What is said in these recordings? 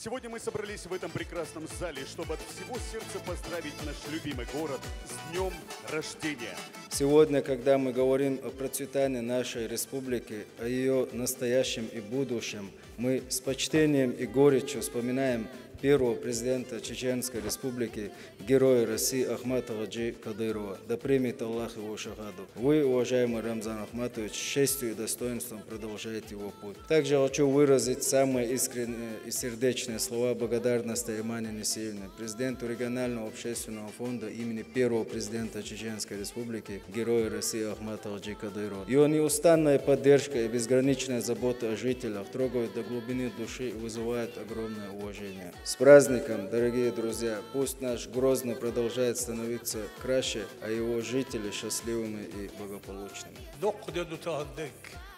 Сегодня мы собрались в этом прекрасном зале, чтобы от всего сердца поздравить наш любимый город с днем рождения. Сегодня, когда мы говорим о процветании нашей республики, о ее настоящем и будущем, мы с почтением и горечью вспоминаем первого президента Чеченской республики, героя России Ахмата Хаджи Кадырова. Да примет Аллах его шахаду. Вы, уважаемый Рамзан Ахматович, с честью и достоинством продолжаете его путь. Также хочу выразить самые искренние и сердечные слова благодарности Аймане Несиевне, президенту регионального общественного фонда имени первого президента Чеченской республики, героя России Ахмата Хаджи Кадырова. Его неустанная поддержка и безграничная забота о жителях трогают до глубины души и вызывают огромное уважение. С праздником, дорогие друзья! Пусть наш Грозный продолжает становиться краше, а его жители счастливыми и благополучными.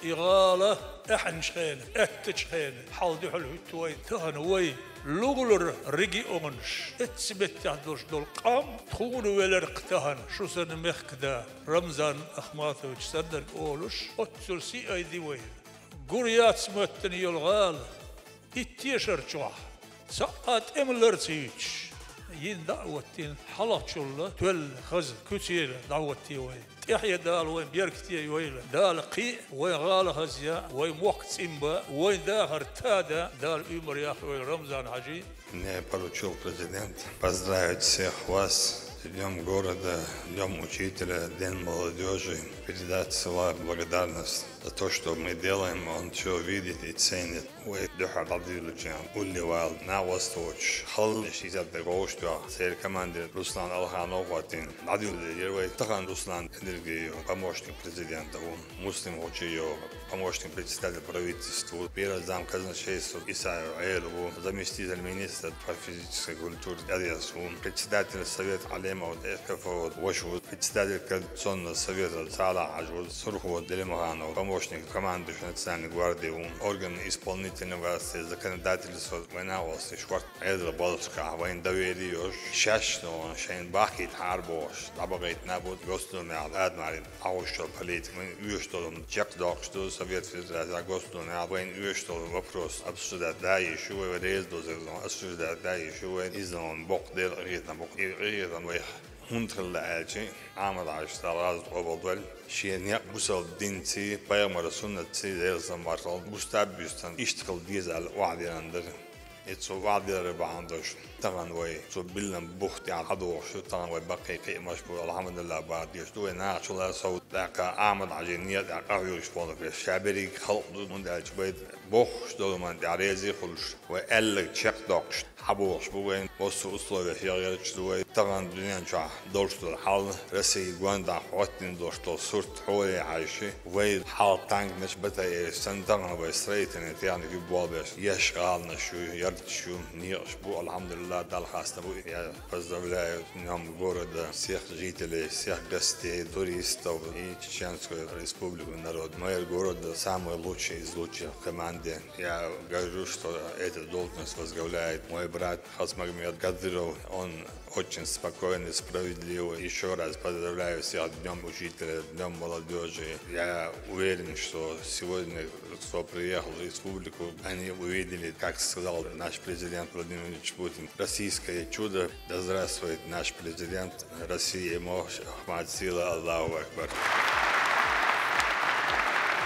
إغالة إحن شخينة إتشخينة حالدي حلو توي تهنوي لغلر رجي أونش اتسبت تهدوش دول قام تخون ولرق تهن شو سن مخكدا رمزان أخماتوش سندر أولوش أتسرسي أيدي وين قريات سمتني يلغال اتيشر جوح ساعات املرتيش ين دعوتين حلق شلة تول خز كتير دعوتي وين يحيى دال وين بيركتي وين دال قي وين غال خزيا وين وقت إمبا وين داخر تادا دال عمر يا أخي رمزان حجي. Мне поручил президент поздравить всех вас с Днем города, Днем учителя, День молодежи, передать слова благодарность за то, что мы делаем, он все видит и ценит. Вы духар радиолучан, улливал на восточ, хал шизат дегоштуа, сэр командир Руслан Алханов ватин, радиолучан, тахан Руслан Энергию, помощник президента, муслим Учиё, помощник председателя правительства, первый зам казначейства Исаев Аэлову, заместитель министра по физической культуре Эльясу, председатель совета Алемов ФКФО Вашу, председатель Координационного совета Сала Ажуд Сурхова Делимаханов, помощник командующего Национальной гвардии, орган исполнительной власти, законодательства, война власти, Шварт Эдра Болска, войн доверие, счастье, Шейн Бахит Харбош, Табагайт Набуд, Гостуна, Адмарин, Аушел Политик, мы что Чек Док, что Совет Федерации, Гостуна, войн что вопрос обсуждать, да, еще в резду, обсуждать, да, еще издан Бог дел, ритна Бог, и ритна Бог. Hunterle elçi Ahmet Ağaçlar az obaldılar. Şiirni busal dinti bayamara sünneti dersen varsal bustabüstan iştikal dizel vaadiyandır. Etso vaadileri bağındır. Tagan ve so bilen buhti alhadoş. Tagan ve bakı kıymaş bu elhamdülillah bağdiyş. Ve naçular savut daka Ahmet Ağaç'ın ağıyor falan bir şaberi halk mundelç bayt boş doluman arezi khuluş ve ellik çek dokş. حبوش بوين وصل أسلوب يغير شوي طبعا دنيا شاع دورشتو الحال رسي جواندا حوتين دورشتو صورت حولي عايشة وين حال تانك نشبتها سن طبعا بيسريت يعني في بوابش يشغالنا شو يرد شو نيش بو الحمد لله دال خاصنا بو يا فزر لا نعم جورد سيخ جيتلي سيخ гостей туристов и Чеченскую республику народ мой город самый лучший из лучших в команде я говорю что эта должность возглавляет мой брат Хасмагомед Кадыров, он очень спокойный, справедливый. Еще раз поздравляю всех Днем Учителя, Днем молодежи. Я уверен, что сегодня, кто приехал в республику, они увидели, как сказал наш президент Владимир Владимирович Путин, российское чудо. Да здравствует наш президент России, Ахмад Сила, Аллаху Акбар.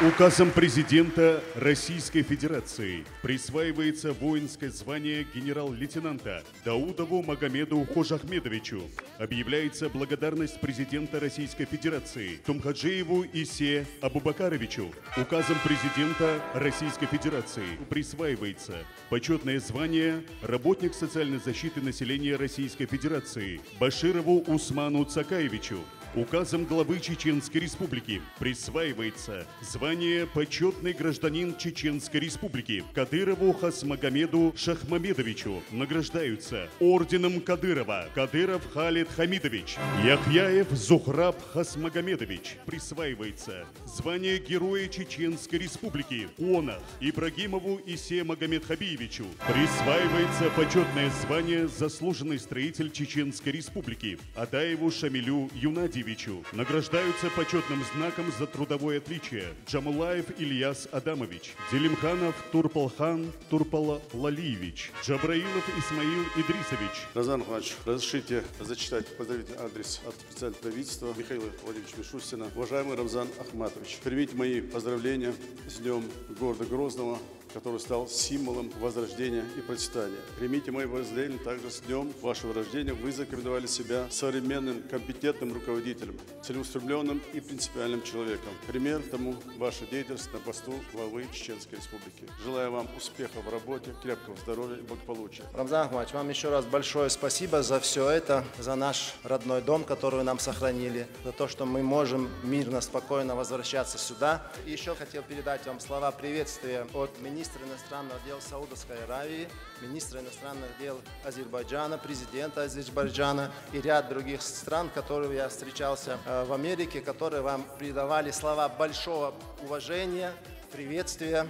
Указом президента Российской Федерации присваивается воинское звание генерал-лейтенанта Даудову Магомеду Хожахмедовичу. Объявляется благодарность президента Российской Федерации Тумхаджиеву Исе Абубакаровичу. Указом президента Российской Федерации присваивается почетное звание работник социальной защиты населения Российской Федерации Баширову Усману Цакаевичу. Указом главы Чеченской Республики присваивается звание «Почетный гражданин Чеченской Республики» Кадырову Хасмагомеду Шахмамедовичу. Награждаются орденом Кадырова Кадыров Халид Хамидович, Яхьяев Зухраб Хасмагомедович. Присваивается звание Героя Чеченской Республики Онах Ибрагимову Исе Магомедхабиевичу. Присваивается почетное звание «Заслуженный строитель Чеченской Республики» Адаеву Шамилю Юнади. Афанасьевичу. Награждаются почетным знаком за трудовое отличие Джамулаев Ильяс Адамович, Делимханов Турпалхан Турпалалиевич, Джабраилов Исмаил Идрисович. Рамзан Ахматович, разрешите зачитать поздравительный адрес от специального правительства Михаила Владимировича Мишустина. Уважаемый Рамзан Ахматович, примите мои поздравления с Днем города Грозного, который стал символом возрождения и процветания. Примите мои поздравления также с днем вашего рождения. Вы зарекомендовали себя современным, компетентным руководителем, целеустремленным и принципиальным человеком. Пример тому ваша деятельность на посту главы Чеченской Республики. Желаю вам успехов в работе, крепкого здоровья и благополучия. Рамзан Ахматович, вам еще раз большое спасибо за все это, за наш родной дом, который вы нам сохранили, за то, что мы можем мирно, спокойно возвращаться сюда. И еще хотел передать вам слова приветствия от министра иностранных дел Саудовской Аравии, министра иностранных дел Азербайджана, президента Азербайджана и ряд других стран, которые я встречался в Америке, которые вам передавали слова большого уважения, приветствия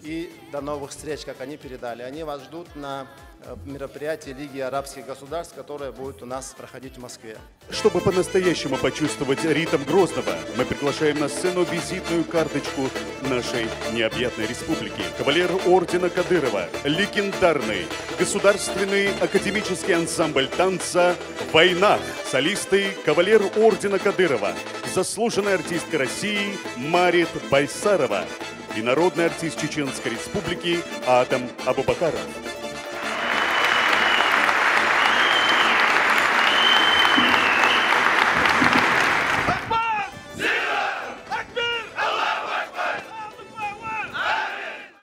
и до новых встреч, как они передали. Они вас ждут на мероприятии Лиги арабских государств, которое будет у нас проходить в Москве. Чтобы по-настоящему почувствовать ритм Грозного, мы приглашаем на сцену визитную карточку нашей необъятной республики. Кавалер ордена Кадырова, легендарный государственный академический ансамбль танца «Война», солисты кавалер ордена Кадырова, заслуженная артистка России Марит Байсарова и народный артист Чеченской Республики Адам Абубакаров.